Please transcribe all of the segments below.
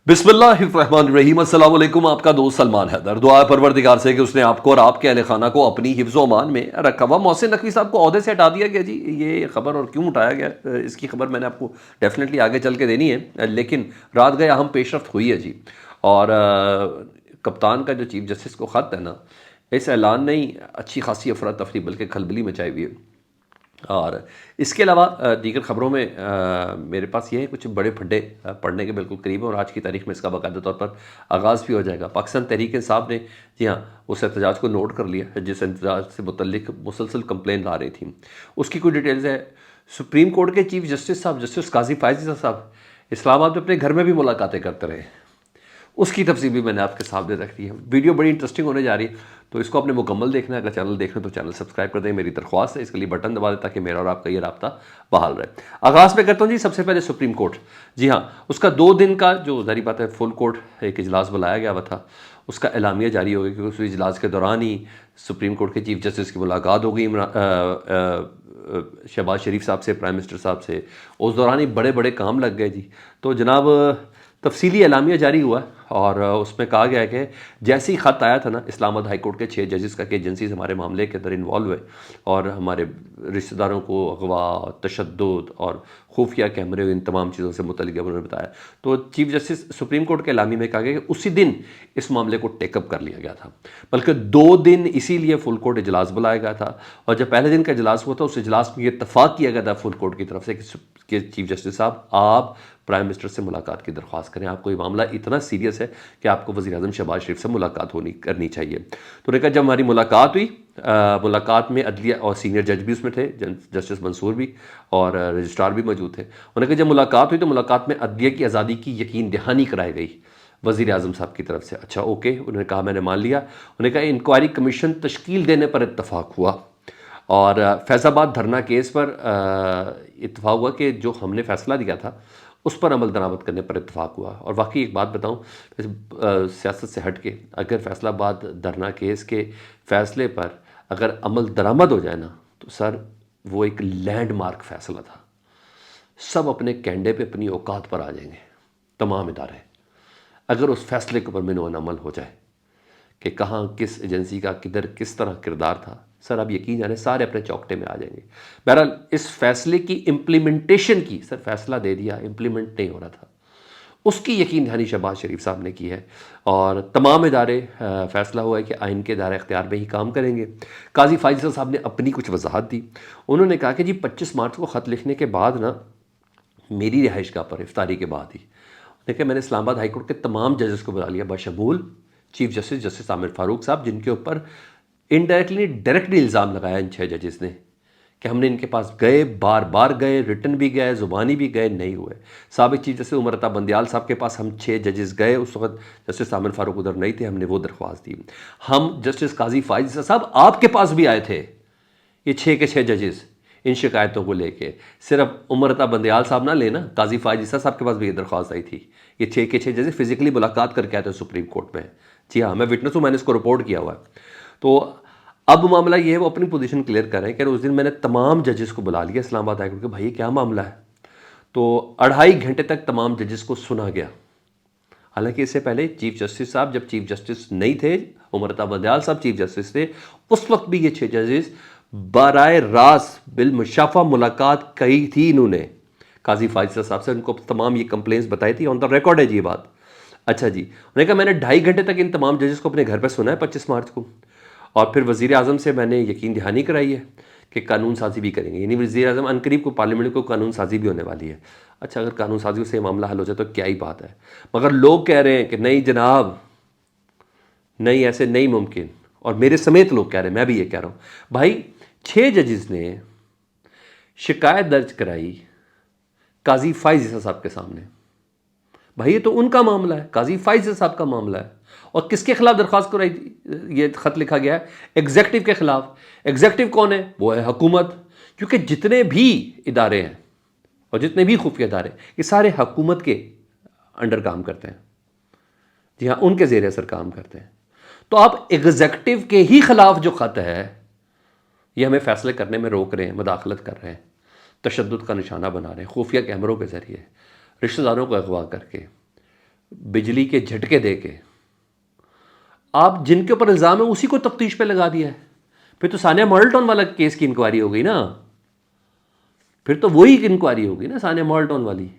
बिस्मिल्लाहिर्रहमानिर्रहीम। अस्सलाम वालेकुम। आपका दोस्त सलमान हैदर। दुआ है परवरदिगार से कि उसने आपको और आपके अहल खाना को अपनी हिफ्ज़ व अमान में रखा हुआ। मोहसिन नकवी साहब को ओहदे से हटा दिया गया जी, ये खबर और क्यों उठाया गया, इसकी खबर मैंने आपको डेफिनेटली आगे चल के देनी है, लेकिन रात गए अहम पेशरफ्त हुई है जी। और कप्तान का जो चीफ जस्टिस को ख़त है ना, इस ऐलान ने ही अच्छी खासी अफरा तफरी बल्कि खलबली मचाई हुई है। और इसके अलावा दीगर ख़बरों में मेरे पास ये है कुछ बड़े फड्डे पढ़ने के बिल्कुल करीब है, और आज की तारीख में इसका बाकायदा तौर पर आगाज़ भी हो जाएगा। पाकिस्तान तहरीक इंसाफ ने जी हाँ उस एहतजाज को नोट कर लिया जिस एहतजाज से मुतल्लिक मुसलसल कंप्लेन ला रही थी। उसकी कुछ डिटेल्स है। सुप्रीम कोर्ट के चीफ जस्टिस साहब जस्टिस काजी फायज़ साहब इस्लामाबाद में अपने घर में भी मुलाकातें करते रहे, उसकी तफसील भी मैंने आपके सामने रख दी है। वीडियो बड़ी इंटरेस्टिंग होने जा रही है, तो इसको आपने मुकम्मल देखना है। अगर चैनल देखना तो चैनल सब्सक्राइब कर दें, मेरी दरख्वास्त है। इसके लिए बटन दबा दें ताकि मेरा और आपका ये राब्ता बहाल रहे। आगाज़ में करता हूँ जी सबसे पहले सुप्रीम कोर्ट। जी हाँ, उसका 2 दिन का जो जारी बात है फुल कोर्ट एक इजलास बुलाया गया हुआ था, उसका एलामिया जारी हो गया, क्योंकि उस इजलास के दौरान ही सुप्रीम कोर्ट के चीफ जस्टिस की मुलाकात हो गई शहबाज शरीफ साहब से, प्राइम मिनिस्टर साहब से। उस दौरान ही बड़े बड़े काम लग गए जी। तो जनाब तफसीली एलामिया जारी हुआ और उसमें कहा गया है कि जैसे ही ख़त आया था ना इस्लामाबाद हाई कोर्ट के 6 जजेस का कि एजेंसीज हमारे मामले के अंदर इन्वॉल्व हुए और हमारे रिश्तेदारों को अगवा, तशद्दुद और खुफिया कैमरे, इन तमाम चीज़ों से मुतल्लिक़ उन्होंने बताया। तो चीफ जस्टिस सुप्रीम कोर्ट के एलामी में कहा गया कि उसी दिन इस मामले को टेकअप कर लिया गया था, बल्कि 2 दिन इसीलिए फुल कोर्ट इजलास बुलाया गया था। और जब पहले दिन का इजलास हुआ था उस इजलास में ये इतफाक़ किया गया था फुल कोर्ट की तरफ से कि चीफ जस्टिस साहब आप प्राइम मिनिस्टर से मुलाकात की दरख्वास्त करें, आपको ये मामला इतना सीरियस है कि आपको वज़ीर आज़म शहबाज शरीफ से मुलाकात करनी चाहिए। तो उन्होंने कहा जब हमारी मुलाकात हुई, मुलाकात में अदलिया और सीनियर जज भी उसमें थे, जस्टिस मंसूर भी और रजिस्ट्रार भी मौजूद थे। उन्होंने कहा जब मुलाकात हुई तो मुलाकात में अदलिया की आज़ादी की यकीन दहानी कराई गई वज़ीर आज़म साहब की तरफ से। अच्छा ओके, उन्होंने कहा मैंने मान लिया। उन्होंने कहा इंक्वायरी कमीशन तश्कील देने पर इत्तफाक़ हुआ और फैज़ाबाद धरना केस पर इत्तफाक़ हुआ कि जो हमने फ़ैसला दिया था उस पर अमल दरामद करने पर इत्तफाक़ हुआ। और वाकई एक बात बताऊँ, सियासत से हट के अगर फैसलाबाद धरना केस के फ़ैसले पर अगर अमल दरामद हो जाए ना तो सर वो एक लैंडमार्क फ़ैसला था। सब अपने कैंडे पे अपनी औकात पर आ जाएंगे तमाम इदारे, अगर उस फैसले के ऊपर मिनोन अमल हो जाए कि कहाँ किस एजेंसी का किधर किस तरह किरदार था। सर आप यकीन जाने सारे अपने चौकटे में आ जाएंगे। बहरहाल इस फैसले की इम्प्लीमेंटेशन की, सर फैसला दे दिया, इम्प्लीमेंट नहीं हो रहा था, उसकी यकीन दहानी शहबाज शरीफ साहब ने की है। और तमाम इदारे फ़ैसला हुआ है कि आइन के दायरे इख्तियार में ही काम करेंगे। काजी फाइज़ साहब ने अपनी कुछ वजाहत दी। उन्होंने कहा कि जी 25 मार्च को ख़त लिखने के बाद ना मेरी रिहाइश गाह पर इफ्तारी के बाद ही देखिए मैंने इस्लामाबाद हाई कोर्ट के तमाम जजेस को बुला लिया, बशमूल chief justice justice Aamir Farooq साहब, जिनके ऊपर इनडायरेक्टली डायरेक्टली इल्ज़ाम लगाया इन 6 जजेस ने कि हमने इनके पास गए, बार बार गए, रिटर्न भी गए, ज़ुबानी भी गए, नहीं हुए। साबिक चीफ जस्टिस उमर अता बंदियाल साहब के पास हम 6 जजेस गए, उस वक्त जस्टिस आमिर फारूक उधर नहीं थे, हमने वो दरख्वास्त दी। हम जस्टिस काजी फाइज़ साहब आपके पास भी आए थे, ये 6 के 6 जजेस, इन शिकायतों को लेके। सिर्फ उमर अता बंदियाल साहब ना लेना, काजी फाइज़ साहब के पास भी ये दरख्वास्त आई थी। ये 6 के 6 जजेस फिजिकली मुलाकात करके आए थे सुप्रीम कोर्ट में। जी हाँ, मैं विटनेस हूँ, मैंने इसको रिपोर्ट किया हुआ है। तो अब मामला ये है, वो अपनी पोजीशन क्लियर कर रहे हैं कि उस दिन मैंने तमाम जजेस को बुला लिया इस्लामाबाद हाई कोर्ट के, भाई क्या मामला है। तो 2.5 घंटे तक तमाम जजेस को सुना गया। हालांकि इससे पहले चीफ जस्टिस साहब जब चीफ जस्टिस नहीं थे, उमर अता बंदियाल साहब चीफ जस्टिस थे, उस वक्त भी ये 6 जजेस बराए रास्त बिलमुशाफा मुलाकात कही थी इन्होंने काजी फाइज़ साहब से, उनको तमाम ये कंप्लेंट्स बताई थी, ऑन द रिकॉर्ड है जी ये बात। अच्छा जी, उन्होंने कहा मैंने 2.5 घंटे तक इन तमाम जजेस को अपने घर पर सुना है 25 मार्च को, और फिर वज़ीर आज़म से मैंने यकीन दहानी कराई है कि कानून साजी भी करेंगे, यानी वज़ीर आज़म अनकरीब को पार्लियामेंट को कानून साजी भी होने वाली है। अच्छा, अगर कानून साजी से मामला हल हो जाए तो क्या ही बात है, मगर लोग कह रहे हैं कि नहीं जनाब, नहीं ऐसे नहीं मुमकिन, और मेरे समेत लोग कह रहे हैं, मैं भी ये कह रहा हूँ। भाई 6 जजेस ने शिकायत दर्ज कराई काजी फाइज़ साहब के सामने, भाई ये तो उनका मामला है, काजी फाइज़ साहब का मामला है। और किसके खिलाफ दरख्वास्त कराई, ये खत लिखा गया है एग्जेक्टिव के खिलाफ। एग्जेक्टिव कौन है, वो है हुकूमत, क्योंकि जितने भी इदारे हैं और जितने भी खुफिया इदारे, ये सारे हुकूमत के अंडर काम करते हैं। जी हाँ, उनके ज़ेर असर काम करते हैं। तो आप एग्जेक्टिव के ही खिलाफ जो खत है, ये हमें फैसले करने में रोक रहे हैं, मदाखलत कर रहे हैं, तशद्दुद का निशाना बना रहे हैं, खुफिया कैमरों के ज़रिए रिश्तेदारों को अगवा करके, बिजली के झटके दे के आप जिनके ऊपर इल्ज़ाम है उसी को तफ्तीश पे लगा दिया है। फिर तो सानिया मॉडल टाउन वाला केस की इंक्वायरी हो गई ना, फिर तो वही इंक्वायरी होगी ना सानिया मॉडल टाउन वाली।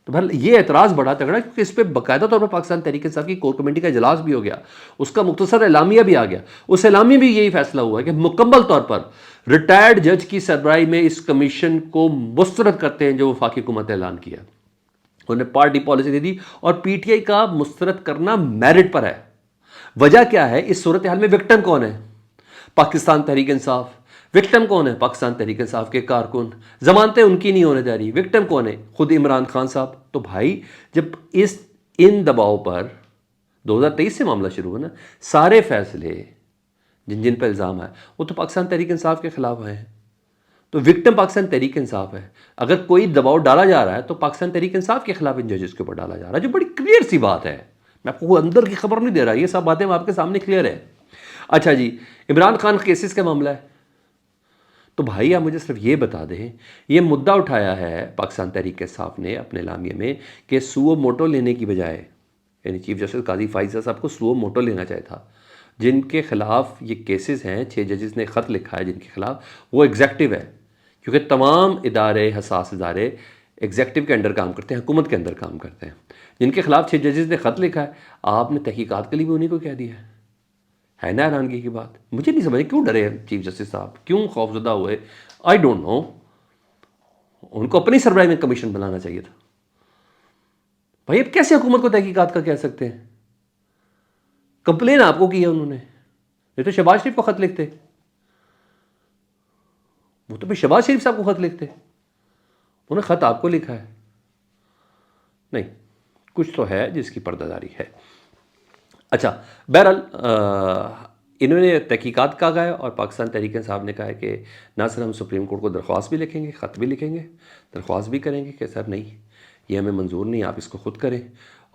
तो भाई ये एतराज़ बड़ा तगड़ा, क्योंकि इस पर बाकायदा तौर पर पाकिस्तान तहरीक इंसाफ की कोर कमेटी का इजलास भी हो गया, उसका मुख्तसर एलामिया भी आ गया। उस एलामिया में भी यही फैसला हुआ है कि मुकम्मल तौर पर रिटायर्ड जज की सरबराही में इस कमीशन को मुस्तरद करते हैं जो वफाकी हुकूमत ने ऐलान किया। उन्होंने पार्टी पॉलिसी दे दी और पीटीआई का मुस्तरद करना मेरिट पर है। वजह क्या है? इस सूरत हाल में विक्टिम कौन है? पाकिस्तान तहरीक इंसाफ। विक्टिम कौन है? पाकिस्तान तहरीक इंसाफ के कारकुन। जमानतें उनकी नहीं होने जा रही। विक्टिम कौन है? खुद इमरान खान साहब। तो भाई जब इन दबाव पर 2023 से मामला शुरू हुआ ना, सारे फैसले जिन जिन पर इल्ज़ाम है वो तो पाकिस्तान तहरीक इंसाफ के खिलाफ आए हैं। तो विक्टिम पाकिस्तान तहरीक इंसाफ है। अगर कोई दबाव डाला जा रहा है तो पाकिस्तान तहरीक इंसाफ के खिलाफ इन जजेस के ऊपर डाला जा रहा है, जो बड़ी क्लियर सी बात है। मैं आपको अंदर की खबर नहीं दे रहा, ये सब बातें आपके सामने क्लियर है। अच्छा जी, इमरान खान केसेस का मामला है, तो भाई आप मुझे सिर्फ ये बता दें, ये मुद्दा उठाया है पाकिस्तान तहरीक इंसाफ ने अपने लामिया में कि सुओ मोटो लेने की बजाय, यानी चीफ जस्टिस काजी फाइजा साहब को सुओ मोटो लेना चाहिए था। जिनके खिलाफ ये केसेस हैं, 6 जजेस ने ख़त लिखा है जिनके खिलाफ, वो एग्जेक्टिव है, क्योंकि तमाम इदारे, हसास इदारे एग्जेक्टिव के अंडर काम करते हैं, हुकूमत के अंदर काम करते हैं। जिनके खिलाफ 6 जजेस ने ख़त लिखा है, आपने तहकीकात के लिए भी उन्हीं को कह दिया है ना हैरानगी की बात। मुझे नहीं समझ क्यों डरे चीफ जस्टिस साहब, क्यों खौफजदा हुए, आई डोंट नो। उनको अपनी सरबराही में कमीशन बनाना चाहिए था। भाई अब कैसे हुकूमत को तहकीकात का कह सकते हैं? कंप्लेन आपको की है उन्होंने, नहीं तो शहबाज शरीफ को खत लिखते, वो तो फिर शहबाज शरीफ साहब को खत लिखते, उन्होंने खत आपको लिखा है। नहीं, कुछ तो है जिसकी पर्दादारी है। अच्छा, बहरहाल इन्होंने तहकीकात का कहा है और पाकिस्तान तहरीक इंसाफ ने कहा है कि ना सर हम सुप्रीम कोर्ट को दरख्वास्त भी लिखेंगे, ख़त भी लिखेंगे, दरख्वास्त भी करेंगे कि सर नहीं, ये हमें मंजूर नहीं, आप इसको खुद करें,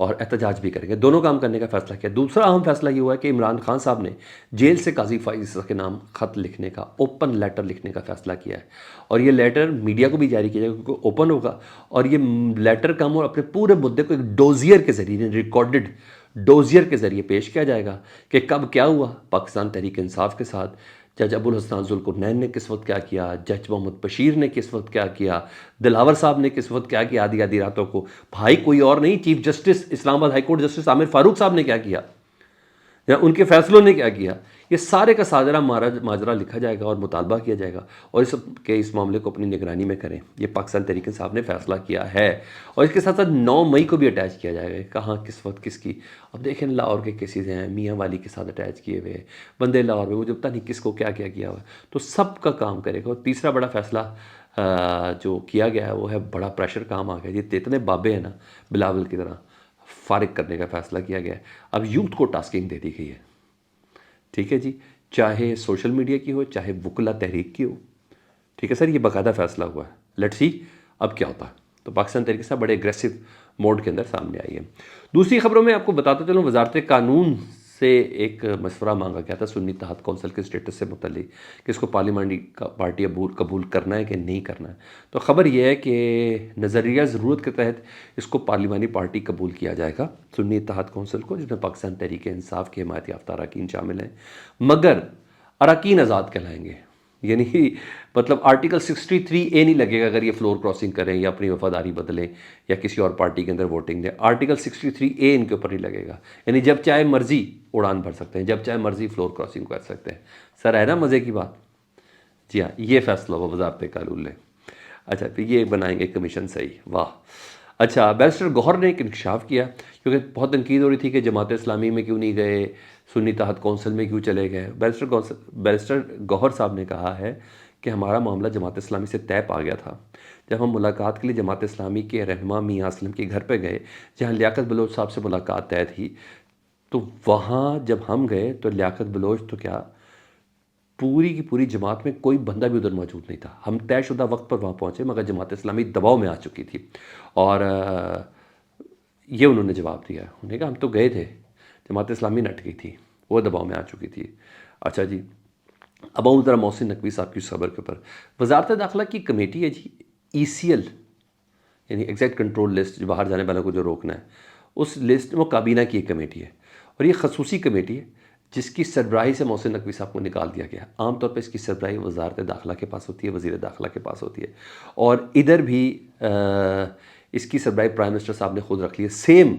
और एहतजाज भी करेंगे। दोनों काम करने का फैसला किया। दूसरा अहम फैसला ये हुआ है कि इमरान खान साहब ने जेल से काजी फाइज़ के नाम ख़त लिखने का, ओपन लेटर लिखने का फैसला किया है, और ये लेटर मीडिया को भी जारी किया जाएगा क्योंकि ओपन होगा, और ये लेटर का और अपने पूरे मुद्दे को एक डोजियर के ज़रिए, रिकॉर्डेड डोजियर के ज़रिए पेश किया जाएगा कि कब क्या हुआ पाकिस्तान तहरीक इंसाफ के साथ, जज अबुल हसन जुल्कुरनैन ने किस वक्त क्या किया, जज मोहम्मद बशीर ने किस वक्त क्या किया, दिलावर साहब ने किस वक्त क्या किया आधी आधी रातों को। भाई कोई और नहीं, chief justice Islamabad high court justice Aamir Farooq साहब ने क्या किया, या उनके फैसलों ने क्या किया। ये सारे का साजरा माजरा लिखा जाएगा और मुतालबा किया जाएगा, और इस मामले को अपनी निगरानी में करें। ये पाकिस्तान तहरीक इंसाफ ने फैसला किया है, और इसके साथ साथ 9 मई को भी अटैच किया जाएगा। कहाँ, किस वक्त, किसकी। अब देखें लाहौर के केसेस हैं, मियाँ वाली के साथ अटैच किए हुए, बंदे लाहौर में, मुझे पता नहीं किसको क्या क्या किया हुआ, तो सब का काम करेगा। और तीसरा बड़ा फैसला जो किया गया है वो है, बड़ा प्रेशर काम आ गया, ये इतने बाबे हैं ना बिलावल की तरह, फारिग करने का फैसला किया गया है। अब यूथ को टास्किंग दे दी गई है, ठीक है जी, चाहे सोशल मीडिया की हो, चाहे वुकला तहरीक की हो, ठीक है सर, ये बाकायदा फैसला हुआ है। लेट्स सी अब क्या होता है। तो पाकिस्तान तहरीक इंसाफ बड़े एग्रेसिव मोड के अंदर सामने आई है। दूसरी खबरों में आपको बताता चलूँ, वजारत कानून से एक मशवरा मांगा गया था सुन्नी इत्तेहाद कौंसिल के स्टेटस से मुतल्लिक कि इसको पार्लियामानी पार्टी कबूल करना है कि नहीं करना है। तो ख़बर यह है कि नज़रिया ज़रूरत के तहत इसको पार्लियामानी पार्टी कबूल किया जाएगा, सुन्नी इत्तेहाद कौंसिल को, जिसमें पाकिस्तान तहरीक इंसाफ के हिमायत याफ्ता अरकान शामिल हैं, मगर अरकान आज़ाद कहलाएंगे। यानी मतलब आर्टिकल 63A नहीं लगेगा अगर ये फ्लोर क्रॉसिंग करें या अपनी वफादारी बदलें या किसी और पार्टी के अंदर वोटिंग दें। आर्टिकल 63A इनके ऊपर नहीं लगेगा, यानी जब चाहे मर्जी उड़ान भर सकते हैं, जब चाहे मर्जी फ्लोर क्रॉसिंग कर सकते हैं। सर है ना मज़े की बात। जी हाँ, ये फैसला हुआ वज़ारत कानून ने। अच्छा, फिर ये बनाएंगे कमीशन, सही, वाह। अच्छा, बैरिस्टर गौहर ने एक इंकशाफ किया, क्योंकि बहुत तनकीद हो रही थी कि जमात इस्लामी में क्यों नहीं गए, सुन्नी इत्तेहाद कौंसिल में क्यों चले गए। बैरिस्टर गौहर साहब ने कहा है कि हमारा मामला जमात इस्लामी से तय पा गया था। जब हम मुलाकात के लिए जमात इस्लामी के रहनुमा मियां असलम के घर पर गए, जहाँ लियाकत बलोच साहब से मुलाकात तय थी, तो वहाँ जब हम गए तो लियाकत बलोच तो क्या, पूरी की पूरी जमात में कोई बंदा भी उधर मौजूद नहीं था। हम तयशुदा वक्त पर वहाँ पहुँचे, मगर जमात इस्लामी दबाव में आ चुकी थी, और ये उन्होंने जवाब दिया। उन्होंने कहा हम तो गए थे, जमात इस्लामी नट गई थी, वो दबाव में आ चुकी थी। अच्छा जी, अब आऊँ ज़रा मोहसिन नकवी साहब की खबर के ऊपर। वजारत दाखिला की कमेटी है जी, ECL यानी एग्जैक्ट कंट्रोल लिस्ट, जो बाहर जाने वालों को जो रोकना है, उस लिस्ट में काबीना की एक कमेटी है और ये खसूसी कमेटी है जिसकी सरबराही से मोहसिन नकवी साहब को निकाल दिया गया। आमतौर पर इसकी सरबराही वजारत दाखिला के पास होती है, वज़ीर दाखिला के पास होती है, और इधर भी इसकी सरबराही प्राइम मिनिस्टर साहब ने खुद रख ली है। सेम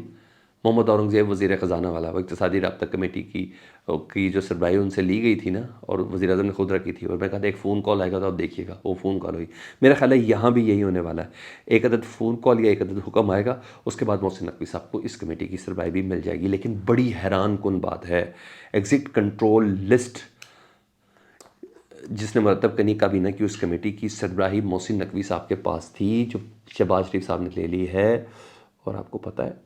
मोहम्मद औरंगज़ेब वज़ीर ख़जाना वाला वो इक़्तिसादी राब्ता कमेटी की जो सरबराही उनसे ली गई थी ना, और वज़ीर आज़म ने खुद रखी थी, और मैं कहा था एक फ़ोन कॉल आएगा तो आप देखिएगा, वो फ़ोन कॉल हुई। मेरा ख्याल है यहाँ भी यही होने वाला है, एक अदद फ़ोन कॉल या एक अदद हुक्म आएगा, उसके बाद मोहसिन नकवी साहब को इस कमेटी की सरबराही भी मिल जाएगी। लेकिन बड़ी हैरान कुन बात है, एग्ज़िट कंट्रोल लिस्ट जिसने मरतब करनी काबीना की उस कमेटी की सरबराही मोहसिन नकवी साहब के पास थी, जो शहबाज शरीफ साहब ने ले ली है। और आपको पता है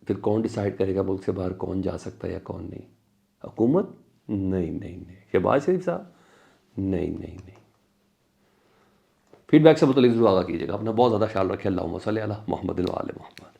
फिर कौन डिसाइड करेगा मुल्क से बाहर कौन जा सकता है या कौन नहीं? हुकूमत? नहीं नहीं नहीं। शहबाज शरीफ साहब? नहीं नहीं नहीं। फीडबैक से मतलब ज़रूर आगा कीजिएगा। अपना बहुत ज़्यादा ख्याल रखें। अल्लाहुम्मा सल्ली अला मुहम्मद व आले मुहम्मद।